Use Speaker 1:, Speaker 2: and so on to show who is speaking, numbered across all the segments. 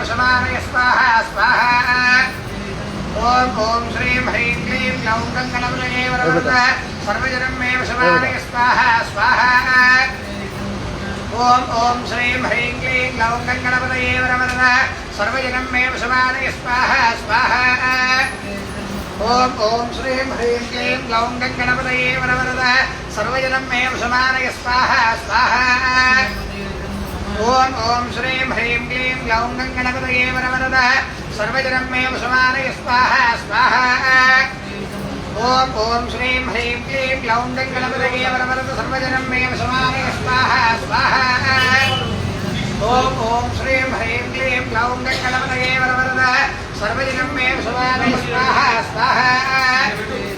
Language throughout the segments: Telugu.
Speaker 1: वशमानय स्वाहा स्वाहा ओम ओम श्रीं ह्रीं क्लीं ग्लौं गणपतये वरवरद सर्वजनं मे वशमानय स्वाहा स्वाहा ओम ओम श्रीं ह्रीं क्लीं ग्लौं गणपतये वरवरद सर्वजनं मे वशमानय स्वाहा स्वाहा ओम ओम श्रीं ह्रीं क्लीं ग्लौं गणपतये वरवरद सर्वजनं मे वशमानय स्वाहा स्वाहा ओम ओम श्रीं ह्रीं क्लीं ग्लौं गणपतये वरवरद सर्वजनं मे वशमानय स्वाहा स्वाहा ओम ओम श्रीं ह्रीं क्लीं ग्लौं गणपतये वरवरद सर्वजनं मे वशमानय स्वाहा स्वाहा ओम ओम श्रीं ह्रीं क्लीं ग्लौं गणपतये वरवरद सर्वजनं मे वशमानय स्वाहा स्वाहा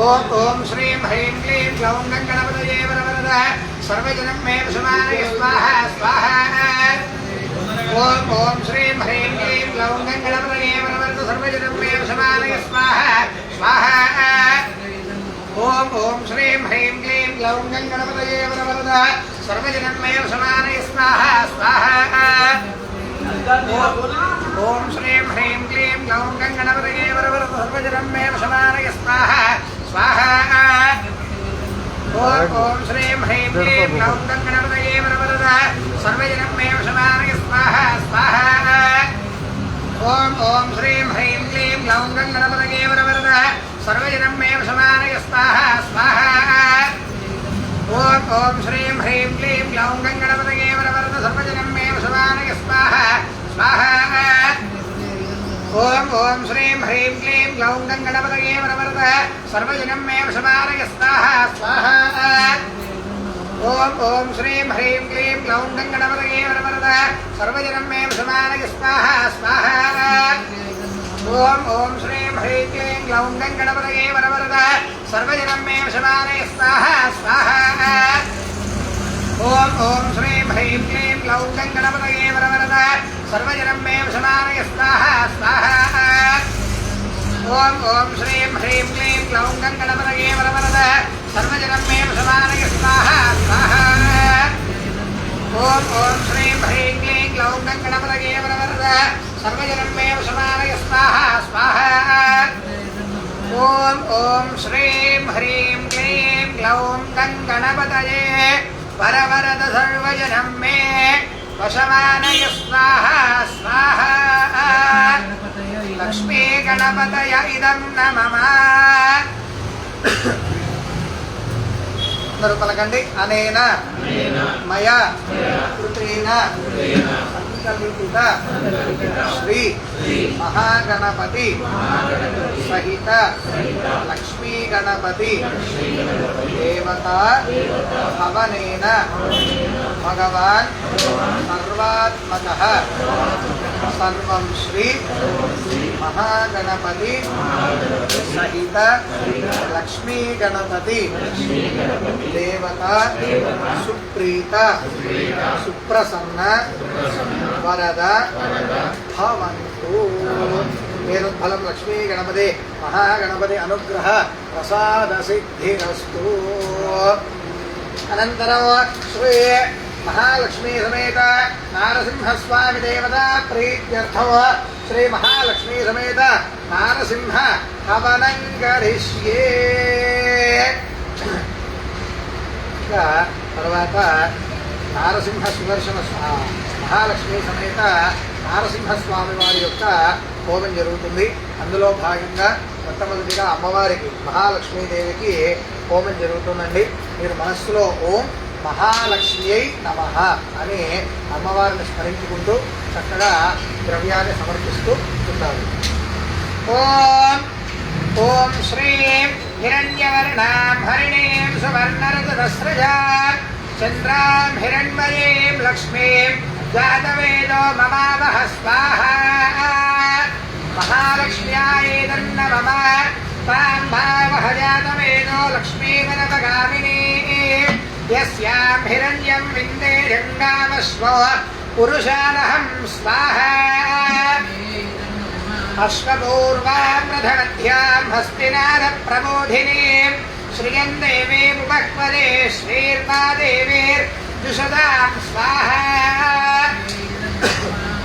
Speaker 1: ओम ओम श्रीं ह्रीं क्लीं ग्लौं गणपतये वरवरद सर्वजनं मे वशमानय स्वाहा स्वाहा ओम ओम श्रीं ह्रीं क्लीं ग्लौं गणपतये वरवरद सर्वजनं मे वशमानय स्वाहा स्वाहा ओम ओम श्रीं ह्रीं क्लीं ग्लौं गणपतये वरवरद सर्वजनं मे वशमानय स्वाहा स्वाहा ओम श्रीं ह्रीं क्लीं ग्लौं गणपतये वरवरद सर्वजनं मे वशमानय स्वाहा स्वाहा ओम ओम श्रीं ह्रीं क्लीं ग्लौं गणपतये वरवरद सर्वजनं मे वशमानय स्वाहा स्वाहा ओम ओम श्रीं ह्रीं क्लीं ग्लौं गणपतये वरवरद सर्वजनं मे वशमानय स्वाहा स्वाहा ओम ओम श्रीं ह्रीं क्लीं ग्लौं गणपतये वरवरद सर्वजनं मे वशमानय स्वाहा स्वाहा ओम ओम श्रीं ह्रीं क्लीं ग्लौं गणपतये वरवरद सर्वजनं मे वशमानय स्वाहा स्वाहा ओम ओम श्रीं ह्रीं क्लीं ग्लौं गणपतये वरवरद सर्वजनं मे वशमानय स्वाहा स्वाहा ओम ओम श्रीं ह्रीं क्लीं ग्लौं गणपतये वरवरद सर्वजनं मे वशमानय स्वाहा स्वाहा ओम ओम श्रीं ह्रीं क्लीं ग्लौं गणपतये वरवरद सर्वजनं मे वशमानय स्वाहा स्वाहा ओम ओम श्रीं ह्रीं क्लीं ग्लौं गणपतये वरवरद सर्वजनं मे वशमानय स्वाहा स्वाहा ओम ओम श्रीं ह्रीं क्लीं ग्लौं गणपतये वरवरद सर्वजनं मे वशमानय स्वाहा स्वाहा ओम ओम श्रीं ह्रीं क्लीं ग्लौं गणपतये वरवरद सर्वजनं मे वशमानय स्वाहा स्वाहा लक्ष्मी गणपतय इदं नमः అందరూ పలకండి అనేన మయా కృతేన సంకల్పిత శ్రీ మహాగణపతి సహిత లక్ష్మీ గణపతి దేవతా భవనేన భగవాన్ సర్వాత్మకః సర్వం శ్రీ మహాగణపతి సహిత లక్ష్మీ గణపతి దేవత సుప్రీత సుప్రసన్న వరద భవంతు మేరుఫలం లక్ష్మీ గణపతి మహాగణపతి అనుగ్రహ ప్రసాద సిద్ధిరస్తు అనంతరం శ్రీ महालक्ष्मी समेत नारसिंहस्वामी देवता प्रीत्यर्थो श्री महालक्ष्मी समेत नारसिंह हवनं करिष्ये తర్వాత నారసింహ సుదర్శన మహాలక్ష్మి సమేత నారసింహస్వామి వారి యొక్క హోమం జరుగుతుంది. అందులో భాగంగా మొట్టమొదటిగా అమ్మవారికి మహాలక్ష్మీదేవికి హోమం జరుగుతుందండి. మీరు మనస్సులో ఓం మహాలక్ష్మ్యై నమః అని అమ్మవారిని స్మరించుకుంటూ చక్కగా ద్రవ్యాన్ని సమర్పిస్తూ ఉంటారు. ఓం ఓం శ్రీం హిరణ్యవర్ణాం హరిణీం సువర్ణరజతస్రజాం చంద్రాం హిరణ్మయీం లక్ష్మీం జాతవేదో మమావహ స్వాహా మహాలక్ష్మ్యాయేదన్న మమ తాం భావహ జాతవేదో లక్ష్మీగణపగామినీ యస్యాం హిరణ్యం విందేర్యంగామశ్వో పురుషానహం స్వాహా అశ్వపూర్వాం రథమధ్యాం హస్తినాద ప్రబోధినీం శ్రియం దేవీముపక్వదే శ్రీర్మాదేవీర్జుషదాం స్వాహా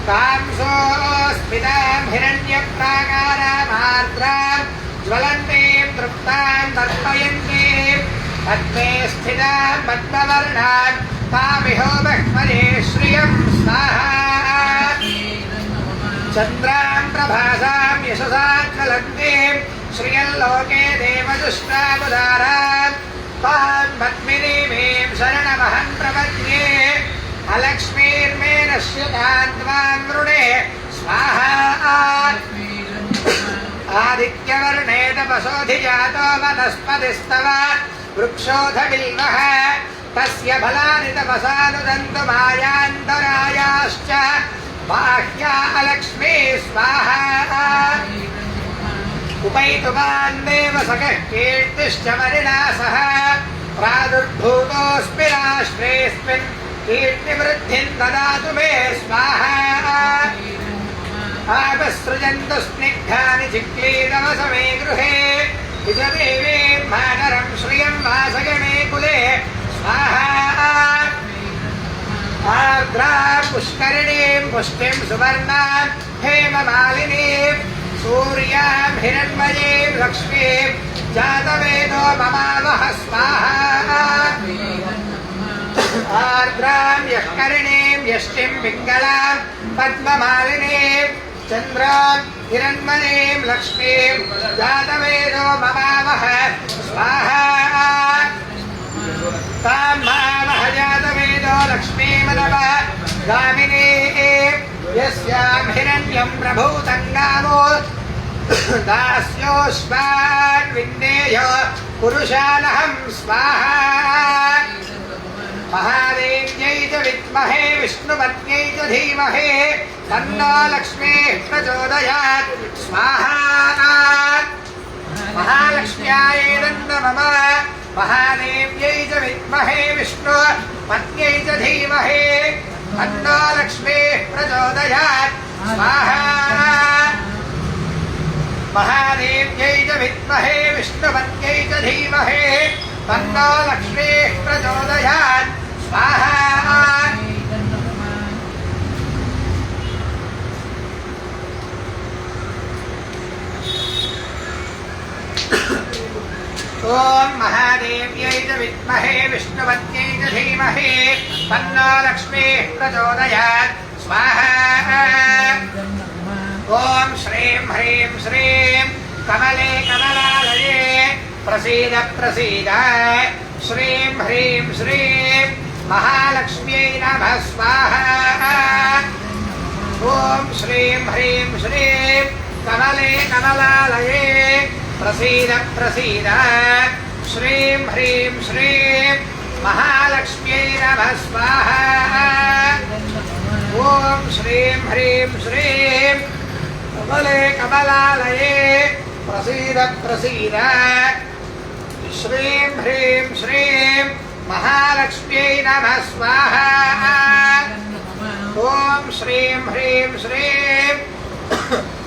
Speaker 1: కాంసో स्मितां हिरण्यप्राकारामार्द्रां ज्वलन्तीं तृप्तां तर्पयन्तीं पद्मे स्थितां पद्मवर्णां तामिहो बह्मये श्रियं स्वाहा चन्द्रां प्रभासां यशसा ज्वलन्तीं श्रियल्लोके देवदुष्टामुदारां तां पद्मिनीमीं शरणमहं प्रपद्ये अलक्ष्मीर्मे नश्यतां त्वां वृणे स्वाहा आदित्यवर्णे तपसोऽधिजातो वनस्पतिस्तव वृक्षोऽधबिल्वः तस्य फलानि तपसानुदन्तु मायान्तरायाश्च बाह्या अलक्ष्मी स्वाहा उपैतु मां देवसखः कीर्तिश्च मरिणा सह प्रादुर्भूतोऽस्मि राष्ट्रेऽस्मिन् कीर्तिवृद्धिं ददातु मे स्वाहा आपसृजन्तु स्निग्धानि चिक्लीदवसमे गृहे विजदेवीं मातरं श्रियं वासय मे कुले स्वाहा आर्द्रां पुष्करिणीं पुष्टिं सुवर्णां हेममालिनीं सूर्यां हिरण्मयीं लक्ष्मीं जातवेदो ममावह स्वाहा आर्द्रां यष्करिणीं यष्टिं पिङ्गलां पद्ममालिनीं चन्द्रां हिरण्मयीं लक्ष्मीं जातवेदो ममावह स्वाहा तां मावह जातवेदो लक्ष्मीमदव गामिनीं यस्यां हिरण्यं प्रभूतं गावो दास्योऽश्वान् विन्देय पुरुषानहं स्वाहा महादेव्यै च विद्महे विष्णुपत्न्यै च धीमहि तन्नो लक्ष्मीः प्रचोदयात् स्वाहा महालक्ष्म्यायै नमः महादेव्यै च विद्महे विष्णुपत्न्यै च धीमहि तन्नो लक्ष्मीः प्रचोदयात् स्वाहा महादेव्यै च विद्महे विष्णुपत्न्यै च धीमहि तन्नो लक्ष्मीः प्रचोदयात् स्वाहा ॐ महादेव्यै च विद्महे विष्णुपत्न्यै च धीमहि तन्नो लक्ष्मीः प्रचोदयात् स्वाहा ॐ श्रीं ह्रीं श्रीं कमले कमलालये प्रसीद प्रसीद श्रीं ह्रीं श्रीं महालक्ष्म्यै नमः स्वाहा ॐ श्रीं ह्रीं श्रीं कमले कमलालये प्रसीद प्रसीद श्रीं ह्रीं श्रीं महालक्ष्म्यै नमः स्वाहा ॐ श्रीं ह्रीं श्रीं कमले कमलालये प्रसीद प्रसीद श्रीं ह्रीं श्रीं महालक्ष्म्यै नमः स्वाहा ॐ श्रीं ह्रीं श्रीं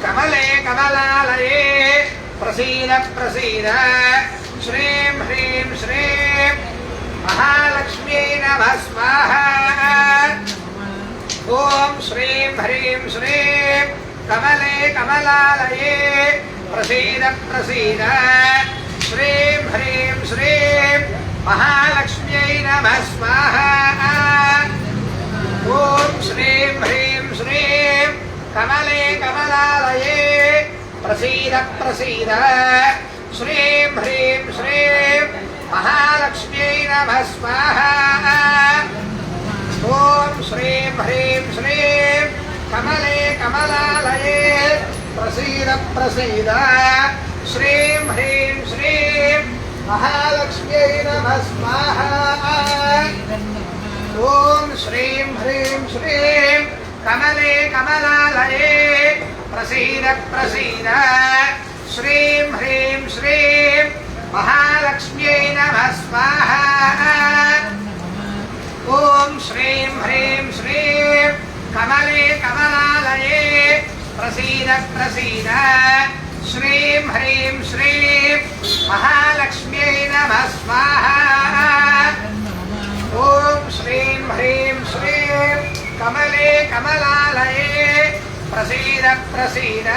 Speaker 1: कमले कमलालये प्रसीद प्रसीद श्रीं ह्रीं श्रीं महालक्ष्म्यै नमः स्वाहा ॐ श्रीं ह्रीं श्रीं कमले कमलालये प्रसीद प्रसीद श्रीं ह्रीं श्रीं महालक्ष्म्यै नमः स्वाहा ॐ श्रीं ह्रीं श्रीं कमले कमलालये प्रसीद प्रसीद श्रीं ह्रीं श्रीं महालक्ष्म्यै नमः स्वाहा ॐ श्रीं ह्रीं श्रीं कमले कमलालये प्रसीद प्रसीद श्रीं ह्रीं श्रीं महालक्ष्म्यै नमः स्वाहा ॐ श्रीं ह्रीं श्रीं कमले कमलालये प्रसीद प्रसीद श्रीं ह्रीं श्रीं महालक्ष्म्यै नमः स्वाहा ॐ श्रीं ह्रीं श्रीं कमले कमलालये प्रसीद प्रसीद श्रीं ह्रीं श्रीं महालक्ष्म्यै नमः स्वाहा ॐ श्रीं ह्रीं श्रीं कमले कमलालये प्रसीद प्रसीद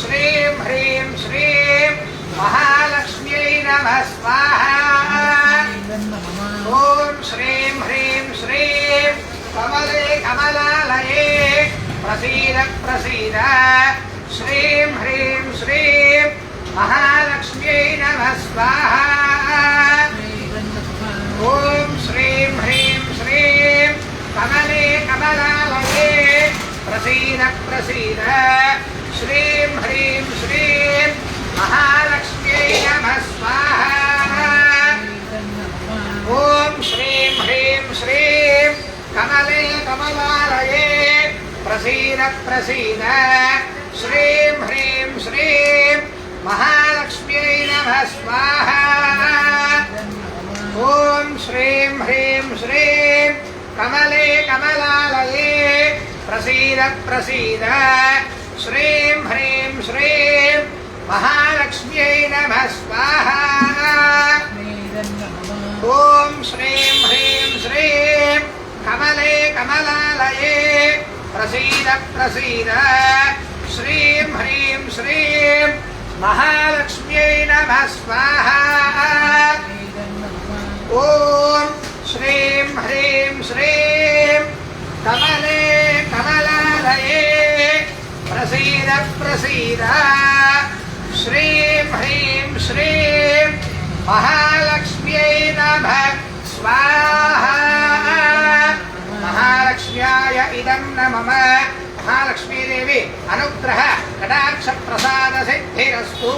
Speaker 1: श्रीं ह्रीं श्रीं महालक्ष्म्यै नमः स्वाहा ॐ श्रीं ह्रीं श्रीं कमले कमलालये प्रसीद प्रसीद श्रीं ह्रीं श्रीं महालक्ष्म्यै नमः स्वाहा ॐ श्रीं ह्रीं श्रीं कमले कमलालये प्रसीद प्रसीद श्रीं ह्रीं श्रीं महालक्ष्म्यै नमः स्वाहा ॐ श्रीं ह्रीं श्रीं कमले कमलालये प्रसीद प्रसीद श्रीं ह्रीं श्रीं महालक्ष्म्यै नमः स्वाहा ॐ श्रीं ह्रीं श्रीं कमले कमलालये प्रसीद प्रसीद श्रीं ह्रीं श्रीं महालक्ष्म्यै नमः स्वाहा ॐ श्रीं ह्रीं श्रीं कमले कमलालये प्रसीद प्रसीद श्रीं ह्रीं श्रीं महालक्ष्म्यै नमः स्वाहा ॐ श्रीं ह्रीं श्रीं कमले कमलालये प्रसीद प्रसीद श्रीं ह्रीं श्रीं महालक्ष्म्यै नमः स्वाहा महालक्ष्म्याय इदं न मम महालक्ष्मी देवी अनुग्रह कटाक्ष प्रसाद सिद्धिरस्तु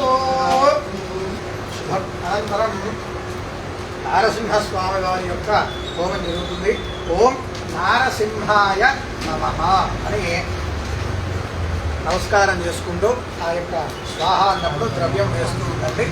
Speaker 1: अनंतरम నారసింహస్వామి వారి యొక్క హోమం జరుగుతుంది. ఓం నారసింహాయ నమః అని నమస్కారం చేసుకుంటూ ఆ యొక్క స్వాహ అన్నప్పుడు ద్రవ్యం వేస్తూ ఉండండి.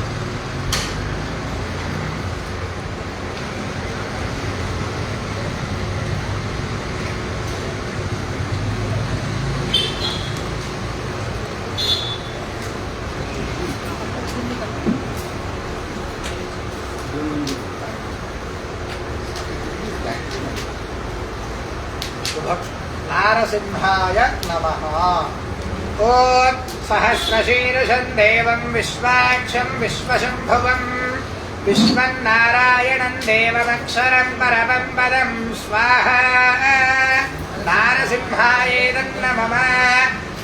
Speaker 1: नारसिंहाय नमः. ओं सहस्रशीर्षं देवं विश्वाक्षं विश्वशंभुवं विश्वन्नारायणं देवमक्षरं परमं पदं स्वाहा नारसिंहाय नमः.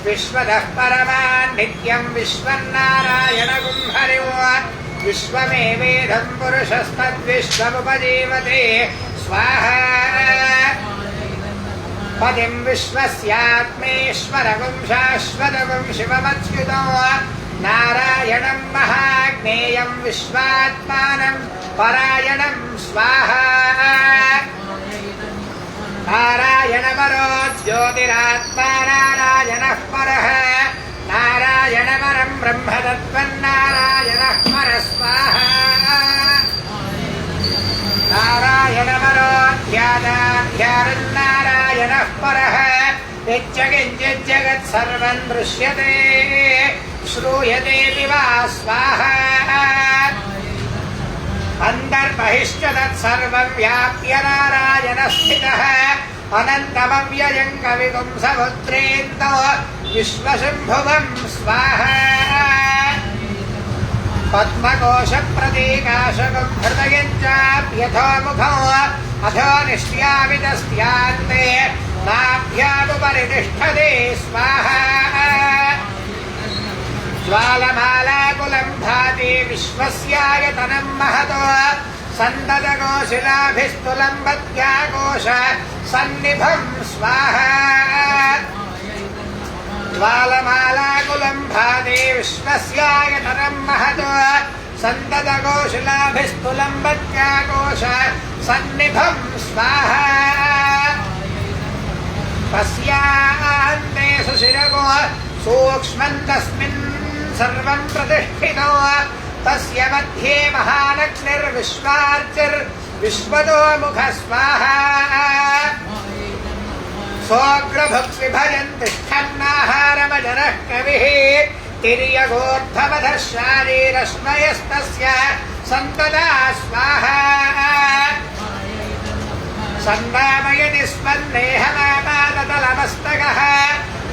Speaker 1: विश्वतः परमान् नित्यं विश्वन्नारायणगुं हरिं विश्वमेवेदं पुरुषस्तद्विश्वमुपजीवते स्वाहा पदिं विश्वस्यात्मेश्वरगुं शाश्वतगुं शिवमच्युतो नारायणं महाज्ञेयं विश्वात्मानं परायणं स्वाहा नारायणपरो ज्योतिरात्मा नारायणः परः नारायणपरं ब्रह्मतत्त्वन्नारायणः परः स्वाहा नारायणपरो ध्यानाध्यानन्नारायणः परः यच्चकिञ्चिज्जगत् सर्वं दृश्यते श्रूयतेऽपि वा स्वाहा अन्तर्बहिश्च तत्सर्वं व्याप्य नारायणः स्थितः अनन्तमव्ययं कविगुं समुद्रेन्दो विश्वशम्भुवं स्वाहा पद्मकोशप्रतीकाशकं हृदयं चाप्यथो मुखो अथो निष्ट्यामितस्यान्ते नाभ्यामुपरि तिष्ठते स्वाहा ज्वालमालाकुलं भाति विश्वस्यायतनं महतो सन्ततकोशिलाभिस्तुलं वत्याकोश सन्निभं स्वाहा ज्वालमालाकुलं भाति विश्वस्यायतनं महतो सन्ततकोशिलाभिस्तुलं वत्याकोश सन्निभं स्वाहा तस्यान्ते सुशिरगो सूक्ष्मं तस्मिन् सर्वं प्रतिष्ठितो तस्य मध्ये महालक्ष्मीर्विश्वार्चिर्विश्वतो मुखः स्वाहा सोऽग्रभुक्विभजन् तिष्ठन्नाहारमजरः कविः तिर्यगोर्धवधः शारीरश्मयस्तस्य सन्तता स्वाहा सन्नामयति स्मन्देहमापादतलमस्तकः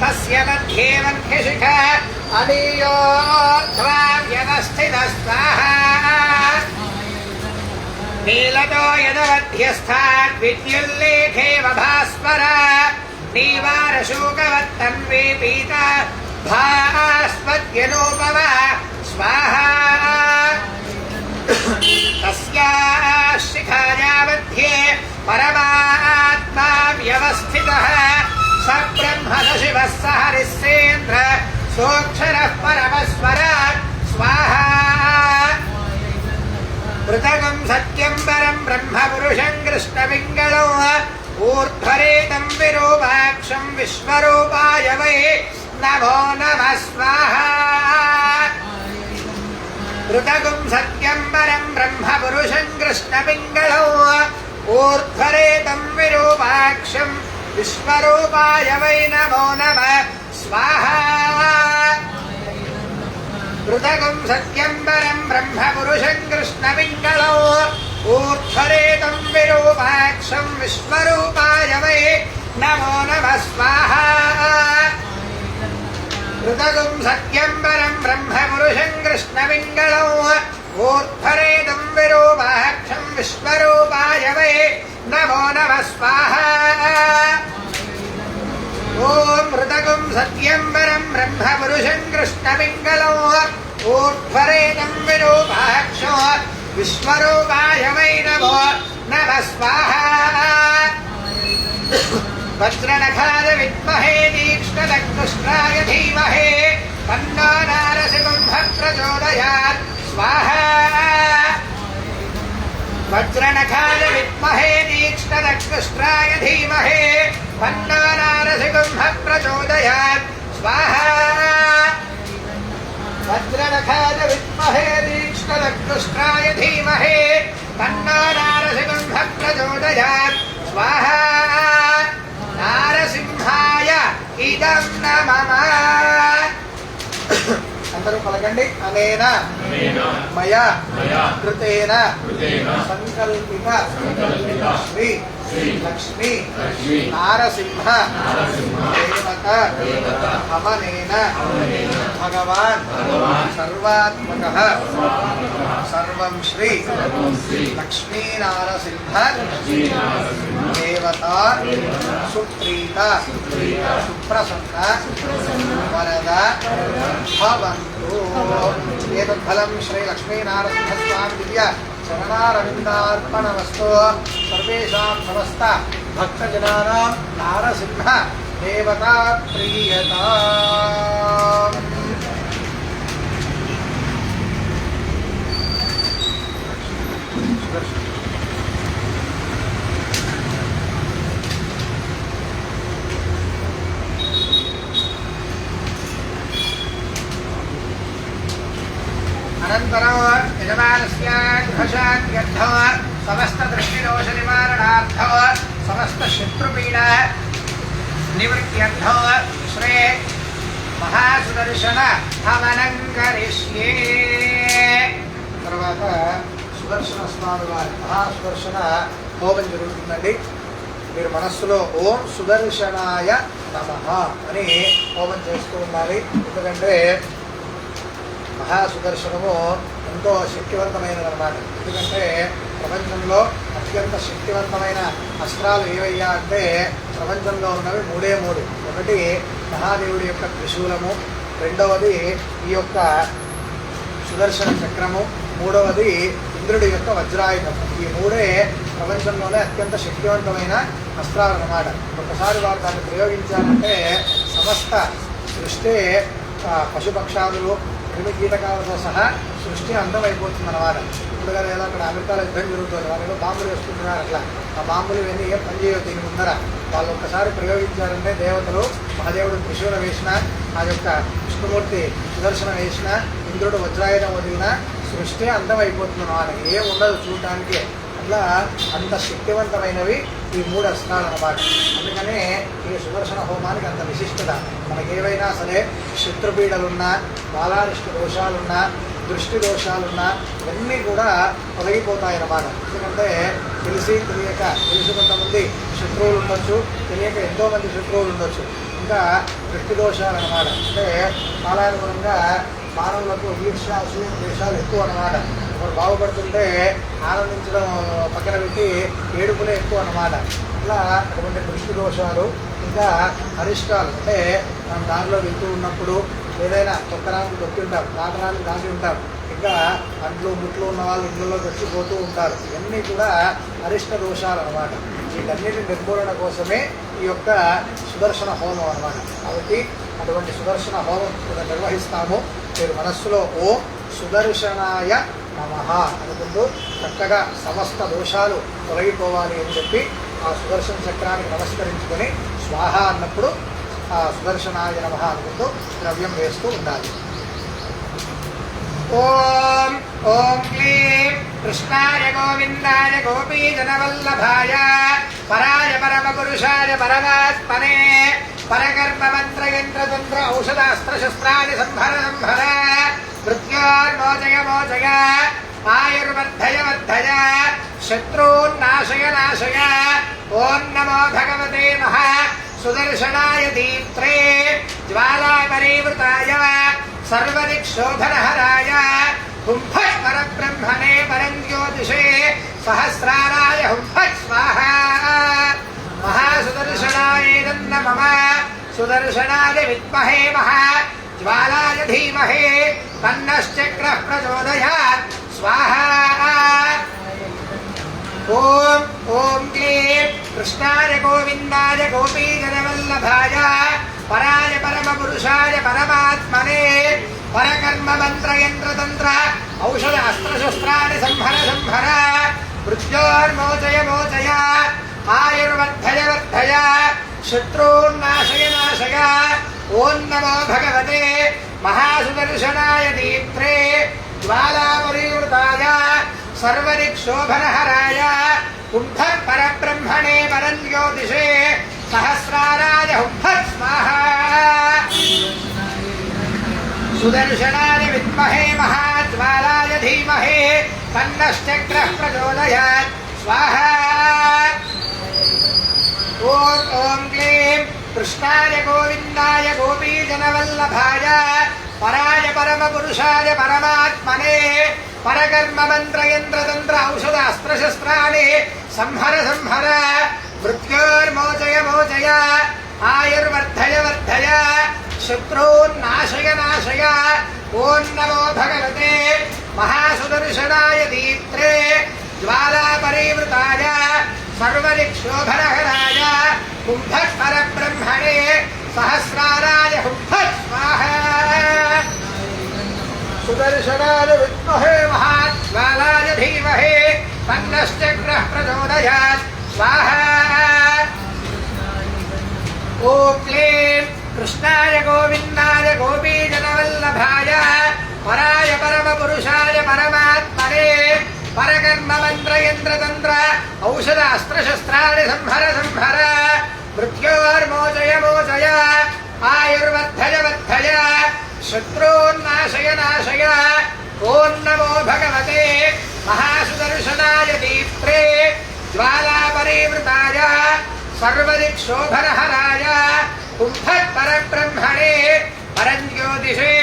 Speaker 1: तस्य मध्ये अनीयोर्ध्वा व्यवस्थितस्वाहा नीलतो यदवध्यस्थात् विद्युल्लेखेव भास्वर नीवारशोकवत्तन्वे पीता भास्वद्यनोपव स्वाहा तस्याः शिखाया मध्ये परमात्मा व्यवस्थितः स ब्रह्म शिवः स हरिश्चेन्द्र सोऽक्षरः परमस्वराट् स्वाहा पृथगं सत्यं परं ब्रह्म पुरुषं कृष्णपिङ्गलौ ऊर्ध्वरेतं विरूपाक्षं विश्वरूपाय वै नमो नमः स्वाहा पृथगं सत्यं परं ब्रह्म पुरुषं कृष्णपिङ्गलौ ऊर्ध्वरेतं विरूपाक्षं विश्वरूपाय वै नमो नमः स्वाहा पृथगं सत्यं परं ब्रह्म पुरुषं कृष्णपिङ्गलौ ऊर्ध्वरेतं विरूपाक्षं विश्वरूपाय वै नमो नमः स्वाहा पृथगं सत्यं परं ब्रह्म पुरुषं कृष्णपिङ्गलौ ऊर्ध्वरेतं विरूपाक्षं विश्वरूपाय वै नमो नमः स्वाहा ॐ पृथगं सत्यं परं ब्रह्म पुरुषं कृष्णपिङ्गलौ ऊर्ध्वरेतं विरूपाक्षं विश्वरूपाय वै नमो नमः स्वाहा वज्रनखाय विद्महे तीक्ष्णदग्धुष्ट्राय धीमहि तन्नो नारसिंहः प्रचोदयात् स्वाहा वज्रनखाय विद्महे तीक्ष्णदग्धुष्ट्राय धीमहि तन्नो नारसिंहः प्रचोदयात् स्वाहा वज्रनखाय विद्महे तीक्ष्णदग्धुष्ट्राय धीमहि तन्नो नारसिंहः प्रचोदयात् स्वाहा नारसिंहाय इदं नमः అందరూ పలకండి అనేన మయా కృతేన సంకల్పిత శ్రీ లక్ష్మీ నారసింహ దేవత హవనేన భగవాన్ సర్వాత్మకః సర్వం శ్రీ లక్ష్మీనారసింహ దేవత సుప్రీత సుప్రసన్న వరద భవంతు ఏతద్ఫలం శ్రీ లక్ష్మీనారసింహస్వామి దివ్య చరణారవిందార్పణమస్తు సర్వేషాం సమస్త భక్తజనానాం నారసింహ దేవతా ప్రీయతాం. అనంతరం యజమానస్య గృహశాంత్యర్థం సమస్త దృష్టిదోష నివారణార్థం సమస్త శత్రుపీడ నివృత్త్యర్థం శ్రీ మహాసుదర్శన హవనం కరిష్యే. తర్వాత సుదర్శన స్వామి వారి మహాసుదర్శన హోమం జరుగుతుందండి. మీరు మనస్సులో ఓం సుదర్శనాయ నమః అని హోమం చేస్తూ ఉండాలి. ఎందుకంటే మహాసుదర్శనము ఎంతో శక్తివంతమైనది అన్నమాట. ఎందుకంటే ప్రపంచంలో అత్యంత శక్తివంతమైన అస్త్రాలు ఏవయ్యా అంటే ప్రపంచంలో ఉన్నవి మూడే మూడు. ఒకటి మహాదేవుడి యొక్క త్రిశూలము, రెండవది ఈ యొక్క సుదర్శన చక్రము, మూడవది ఇంద్రుడి యొక్క వజ్రాయుధం. ఈ మూడే ప్రపంచంలోనే అత్యంత శక్తివంతమైన అస్త్రాలు అన్నమాట. ఒకసారి వారు దాన్ని ప్రయోగించాలంటే సమస్త సృష్టి పశుపక్షాదులు క్రిమి కీటకాలతో సహా సృష్టి అంతమైపోతుంది అన్నమాట. ఇప్పుడు కదా ఏదో అక్కడ అమెరికాలో యుద్ధం జరుగుతుంది, వాళ్ళు ఏదో బాంబులు వేసుకుంటున్నారు. అట్లా ఆ బాంబులు ఇవన్నీ ఏం పనిచేయవు దీని ముందర. వాళ్ళు ఒక్కసారి ప్రయోగించారంటే దేవతలు మహాదేవుడు త్రిశూలం వేసిన, ఆ యొక్క విష్ణుమూర్తి సుదర్శనం వేసిన, ఇంద్రుడు వజ్రాయుధం వదిలిన సృష్టి అంతమైపోతుంది అన్నమాట. ఏం ఉండదు చూడటానికి. అట్లా అంత శక్తివంతమైనవి ఈ మూడు అస్త్రాలు అన్నమాట. అందుకనే ఈ సుదర్శన హోమానికి అంత విశిష్టత. మనకి ఏవైనా సరే శత్రుపీడలున్నా, బాలారిష్ట దోషాలున్నా, దృష్టి దోషాలున్నా ఇవన్నీ కూడా తొలగిపోతాయన్నమాట. ఎందుకంటే తెలిసి తెలియక, తెలిసి కొంతమంది శత్రువులు ఉండొచ్చు, తెలియక ఎంతోమంది శత్రువులు ఉండొచ్చు.
Speaker 2: ఇంకా దృష్టి దోషాలు అన్నమాట. అంటే కాలానుగుణంగా మానవులకు ఈర్ష్య అసూయ ద్వేషాలు ఎక్కువ అన్నమాట. ఒకరు బాగుపడుతుంటే ఆనందించడం పక్కన పెట్టి ఏడుపులే ఎక్కువ అన్నమాట. ఇట్లా అటువంటి దృష్టి దోషాలు, ఇంకా అరిష్టాలు అంటే మనం దారిలో వెళ్తూ ఉన్నప్పుడు ఏదైనా తొక్కరానికి తొక్కి ఉంటాం, దాటరానికి దాటి ఉంటాం, ఇంకా అంట్లు ముట్లు ఉన్న వాళ్ళు ఇళ్ళలో తెచ్చిపోతూ ఉంటారు. ఇవన్నీ కూడా అరిష్ట దోషాలు అన్నమాట. వీటన్నిటి నిర్మూలన కోసమే ఈ యొక్క సుదర్శన హోమం అన్నమాట. కాబట్టి అటువంటి సుదర్శన హోమం కూడా నిర్వహిస్తాము. మీరు మనస్సులో ఓం సుదర్శనాయ నమః అనుకుంటూ చక్కగా సమస్త దోషాలు తొలగిపోవాలి అని చెప్పి ఆ సుదర్శన చక్రానికి నమస్కరించుకొని స్వాహ అన్నప్పుడు ఆ సుదర్శనాయ నమః అనుకుంటూ ద్రవ్యం వేస్తూ ఉండాలి. ఓం ఓం క్లీం కృష్ణాయ గోవిందాయ గోపీజనవల్లభాయ పరాయ పరమపురుషాయ పరమాత్మనే పరకర్మ మంత్రయంత్రతంత్ర ఔషధాస్త్రశస్త్రాన్ని సంహర సంహర మృత్యోర్మోచయ మోచయ ఆయుర్వర్ధయ వర్ధయ శత్రూన్నాశయ నాశయ. ఓం నమో భగవతే మహా సుదర్శనాయ దీప్త్రే జ్వాలాపరీవృతాయ సర్వదిక్షోభనహరాయ హుం ఫట్ పరబ్రహ్మణే పరంజ్యోతిషే సహస్రారాయ హుం ఫట్ స్వాహ. మహాసుదర్శనాయేదన్న మమ సుదర్శనాయ విద్మహే మహా జ్వాలాయ ధీమహే తన్నశ్చక్రః ప్రచోదయాత్ స్వాహ. ఓం ఓం క్లీం కృష్ణాయ గోవిందాయ గోపీజనవల్లభాయ పరాయ పరమపురుషాయ పరమాత్మనే పరకర్మ మంత్రయంత్రతంత్ర ఔషధ అస్త్రశస్త్రాన్ని సంహర సంహర మృత్యోర్మోచయ మోచయ ఆయుర్వర్ధయ వర్ధయ శత్రూన్నాశయ నాశయ. ఓం నమో భగవతే మహాసుదర్శనాయ దీప్త్రే జ్వాలాపరీవృతాయ సర్వదిక్షోభనహరాయ హుం ఫట్ పరబ్రహ్మణే పరంజ్యోతిషే సహస్రారాయ హుం ఫట్ స్వాహ. సుదర్శనాయ విద్మహే మహాజ్వాలాయ ధీమహే తన్నశ్చక్రః ప్రచోదయాత్ స్వాహ. ఓం ఓం క్లీం కృష్ణాయ గోవిందాయ గోపీజనవల్లభాయ పరాయ పరమపురుషాయ పరమాత్మనే పరకర్మ మంత్రయంత్రతంత్ర ఔషధ అస్త్రశస్త్రాన్ని సంహర సంహర మృత్యోర్మోచయ మోచయ ఆయుర్వర్ధయ వర్ధయ శత్రూన్నాశయ నాశయ. ఓం నమో భగవతే మహాసుదర్శనాయ దీప్త్రే జ్వాలాపరీవృతాయ సర్వదిక్షోభనహరాయ హుం ఫట్ పరబ్రహ్మణే సహస్రారాయ హుం ఫట్ స్వాహ. సుదర్శనాయ విద్మహే మహాజ్వాలాయ ధీమహే తన్నశ్చక్రః ప్రచోదయాత్ స్వాహ. ఓం క్లీం కృష్ణాయ గోవిందాయ గోపీజనవల్లభాయ పరాయ పరమపురుషాయ పరమాత్మనే పరకర్మ మంత్రయంత్రతంత్ర ఔషధ అస్త్రశస్త్రాన్ని సంహర సంహర మృత్యోర్మోచయ మోచయ ఆయుర్వర్ధయ వర్ధయ శత్రూన్నాశయ నాశయ. ఓం నమో భగవతే మహాసుదర్శనాయ దీప్త్రే జ్వాలాపరీవృతాయ సర్వదిక్షోభనహరాయ హుం ఫట్ పరబ్రహ్మణే పరంజ్యోతిషే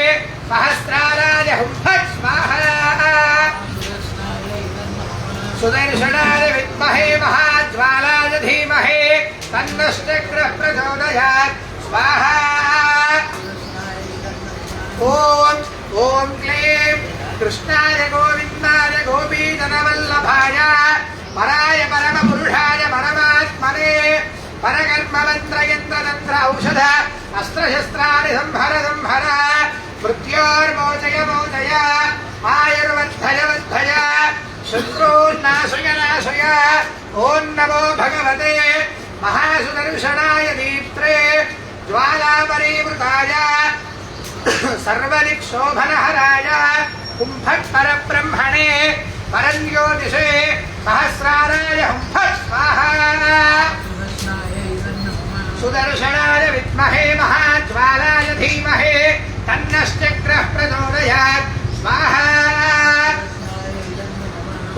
Speaker 2: సహస్రారాయ హుం ఫట్ స్వాహ. సుదర్శనాయ విద్మహే మహాజ్వాలాయ ధీమహే తన్నశ్చక్రః ప్రచోదయాత్ స్వాహ. ఓం ఓం క్లీం కృష్ణాయ గోవిందాయ గోపీజనవల్లభాయ పరాయ పరమపురుషాయ పరమాత్మనే పరకర్మ మంత్రయంత్రతంత్ర ఔషధ అస్త్రశస్త్రాన్ని సంహర సంహర మృత్యోర్మోచయ మోచయ ఆయుర్వర్ధయ వర్ధయ శత్రూన్నాశయ నాశయ. ఓం నమో భగవతే మహాసుదర్శనాయ దీప్త్రే జ్వాలాపరీవృతాయ సర్వదిక్షోభనహరాయ హుం ఫట్ పరబ్రహ్మణే పరంజ్యోతిషే సహస్రారాయ హుం ఫట్ స్వాహ. సుదర్శనాయ విద్మహే మహాజ్వాలాయ ధీమహే తన్నశ్చక్రః ప్రచోదయాత్ స్వాహ.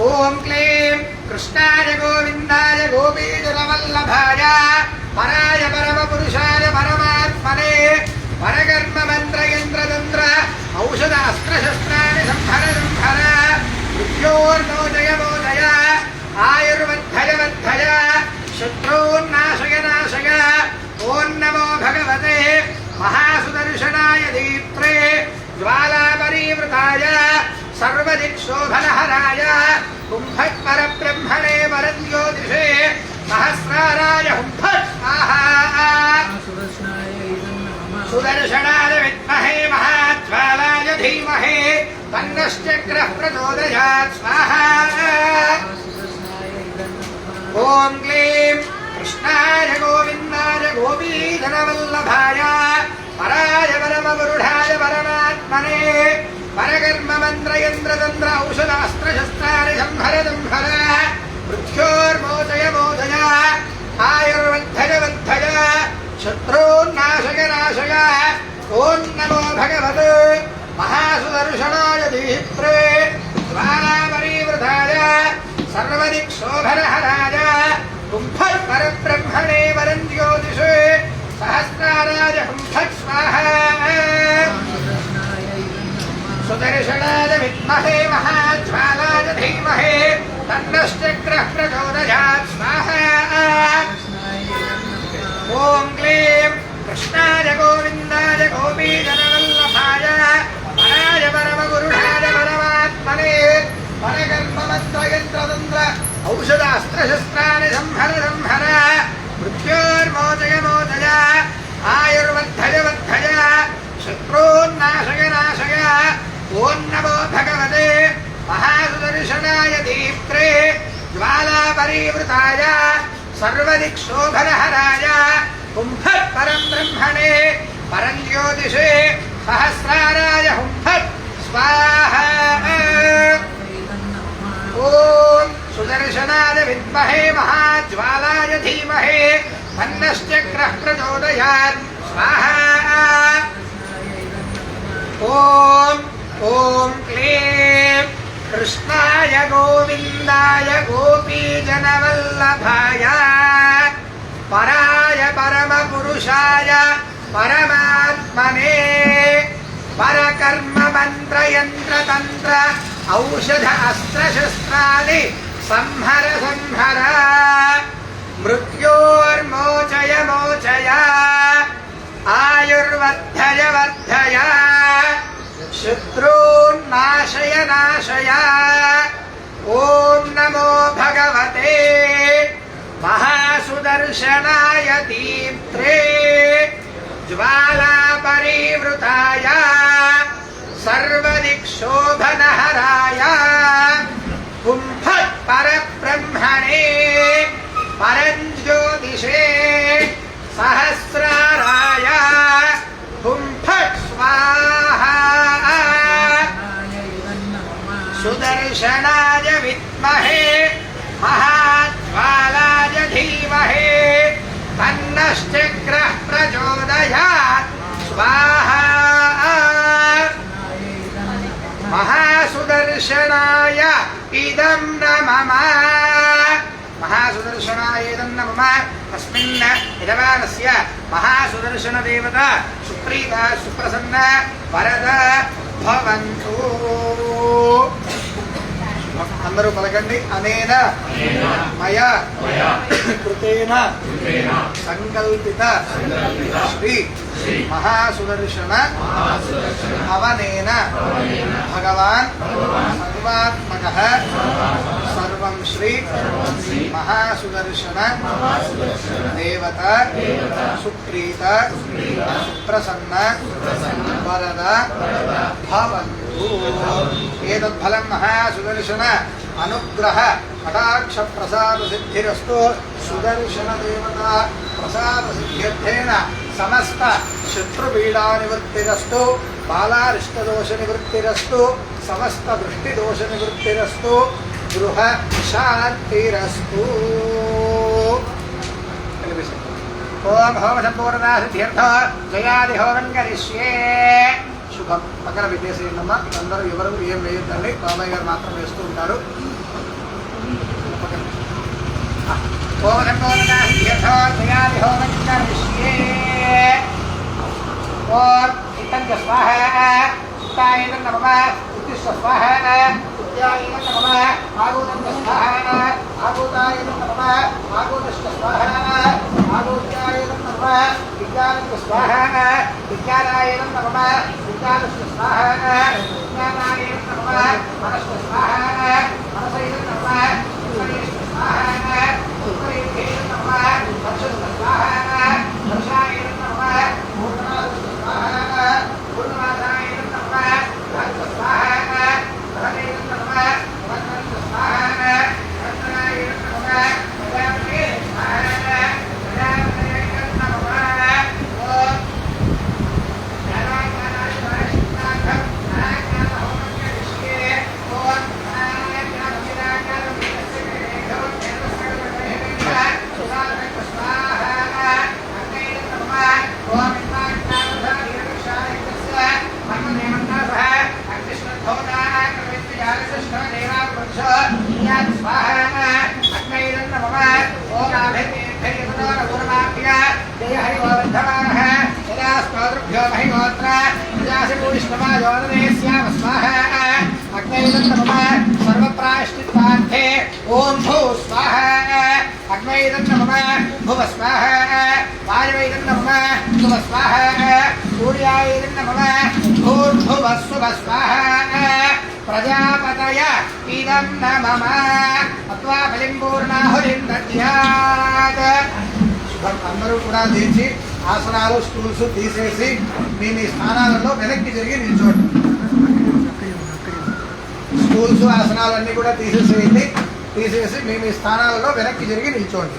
Speaker 2: ఓం క్లీం కృష్ణాయ గోవిందాయ గోపీజనవల్లభాయ పరాయ పరమపురుషాయ పరమాత్మనే
Speaker 1: పరకర్మ మంత్ర యంత్ర తంత్ర ఔషధ అస్త్ర శస్త్రాన్ని సంహర సంహర మృత్యోర్మోదయ మోదయ ఆయుర్వర్ధయ వర్ధయ శత్రూన్నాశయ నాశయ ఓం నమో భగవతే మహాసుదర్శనాయ దీప్త్రే జ్వాలాపరీవృతాయ సర్వదిక్శోభనహరాయ కుంభత్పరబ్రహ్మణే వరజ్యోతిషే సహస్రారాయ హుంఫట్ స్వాహా సుదర్శనాయ విద్మహే మహాజ్వాలాయ ధీమహి తన్నశ్చక్రః ప్రచోదయాత్ స్వాహా ఓం క్లీం కృష్ణాయ గోవిందాయ గోపీజనవల్లభాయ పరాయ పరమపురుషాయ పరమాత్మనే పరకర్మ మంత్ర యంత్ర తంత్ర ఔషధ అస్త్ర శస్త్రాన్ని సంహర సంహర మృత్యోర్మోదయ మోదయ ఆయుర్వర్ధయ వర్ధయ శత్రూన్నాశయ నాశయ ఓం నమో భగవతే మహాసుదర్శనాయ దీప్త్రే జ్వాలాపరీవృతాయ సర్వదిక్శోభనహరాయ కుంభత్పరబ్రహ్మణే వరంజ్యోతిషే సహస్రారాయ హుంఫట్ స్వాహా సుదర్శనాయ విద్మహే మహాజ్వాలాయ ధీమహి తన్నశ్చక్రః ప్రచోదయాత్ స్వాహా ఓం క్లీం కృష్ణాయ గోవిందాయ గోపీజనవల్లభాయ పరాయ పరమపురుషాయ పరమాత్మనే పరకర్మ మంత్ర యంత్ర తంత్ర ఔషధ అస్త్ర శస్త్రాన్ని సంహర సంహర మృత్యోర్మోదయ మోదయ ఆయుర్వర్ధయ వర్ధయ శత్రూన్నాశయ నాశయ ఓం నమో భగవతే మహాసుదర్శనాయ దీప్త్రే జ్వాలాపరీవృతాయ సర్వదిక్శోభనహరాయ కుంభత్పరబ్రహ్మణే పరంజ్యోతిషే సహస్రారాయ హుంఫట్ స్వాహా ఓం సుదర్శనాయ విద్మహే మహాజ్వాలాయ ధీమహి తన్నశ్చక్రః ప్రచోదయాత్ స్వాహా ఓం ఓం క్లీం కృష్ణాయ గోవిందాయ గోపీజనవల్లభాయ పరాయ పరమపురుషాయ పరమాత్మనే పరకర్మ మంత్ర యంత్ర తంత్ర ఔషధ అస్త్ర శస్త్రాన్ని సంహర సంహర మృత్యోర్మోచయ మోచయ ఆయుర్వర్ధయ వర్ధయ శత్రూన్నాశయ నాశయ ఓం నమో భగవతే మహాసుదర్శనాయ దీప్త్రే జ్వాలాపరీవృతాయ సర్వదిక్శోభనహరాయ కుంభత్పరబ్రహ్మణే పరంజ్యోతిషే సహస్రారాయ కుంభట్ స్వాహా సుదర్శనాయ విద్మహే మహాజ్వాలాయ ధీమహి తన్నశ్చక్రః ప్రచోదయాత్ స్వాహా మహాసుదర్శనాయ ఇదం నమః మహాసుదర్శనాయ ఇదం నమః తస్మిన్ యజమానస్య మహాసుదర్శన దేవత సుప్రీత సుప్రసన్న వరద భవంతు అందరూ పలకండి అనేన మయా కృతేన సంకల్పిత శ్రీ మహాసుదర్శన అవనేన భగవాన్ సర్వాత్మకః సర్వం శ్రీ మహాసుదర్శన దేవత సుప్రీత సుప్రసన్న వరద భవంతు ఏతద్ఫలం మహాసుదర్శన అనుగ్రహ కటాక్ష ప్రసాద సిద్ధిరస్తు సుదర్శన దేవత ప్రసాద సిద్ధ్యర్థేన సమస్త శత్రుపీడా నివృత్తిరస్తు బాలారిష్టదోష నివృత్తిరస్తు సమస్త దృష్టిదోష నివృత్తిరస్తు గృహ శాంతిరస్తు. ఓం హోమ సంపూర్ణదా సిద్ధ్యర్థ జయాది హోమం కరిష్యే. శుభం. పక్కన పెట్టేసేయండమ్మ. అందరూ ఎవరు ఏం వేయొద్దండి, బాబాయ్ గారు మాత్రం వేస్తూ ఉంటారు. ఓం సంపూర్ణదా సిద్ధ్యర్థ జయాది హోమం కరిష్యే. ఓం ఇతం చ స్వాహ చిత్తాయ నమః ఉత్తిష్ట స్వాహ ఉత్యాయ నమః ఆగోతం చ స్వాహ ఆగోతాయ నమః ఆగోతిష్ట స్వాహ ఆగోత్యాయ నమః విజ్ఞానం చ స్వాహ విజ్ఞానాయ నమః విజ్ఞానస్య స్వాహ విజ్ఞానాయ నమః మనస్య స్వాహ మనసయ నమః మనసయ స్వాహ ఉత్తరేభ్యే నమః దక్షిణ స్వాహ దక్షాయ నమః పూర్ణమాస స్వాహ పూర్ణమాసాయ నమః భక్త స్వాహ భగవతే నమః భగవంత స్వాహ భక్తాయ నమః భగవతే స్వాహ భగవతే నమః ఓం सर्वप्रायश्चित्तार्थे ओम भू स्वाहा अग्नैदं नमः भुव स्वाहा वायवैदं नमः भुव स्वाहा सूर्यायैदं नमः भूर्भुवः स्वः स्वाहा प्रजापतय इदं नमः अत्वा बलिं पूर्णाहुरिं दद्यात् అందరూ కూడా లేచి ఆసనాలు స్టూల్స్ తీసేసి మీ మీ స్థానాలలో వెనక్కి జరిగి నిల్చోండి. స్టూల్స్ ఆసనాలన్నీ కూడా తీసేసేయండి. తీసేసి మీ మీ స్థానాలలో వెనక్కి జరిగి నిల్చోండి.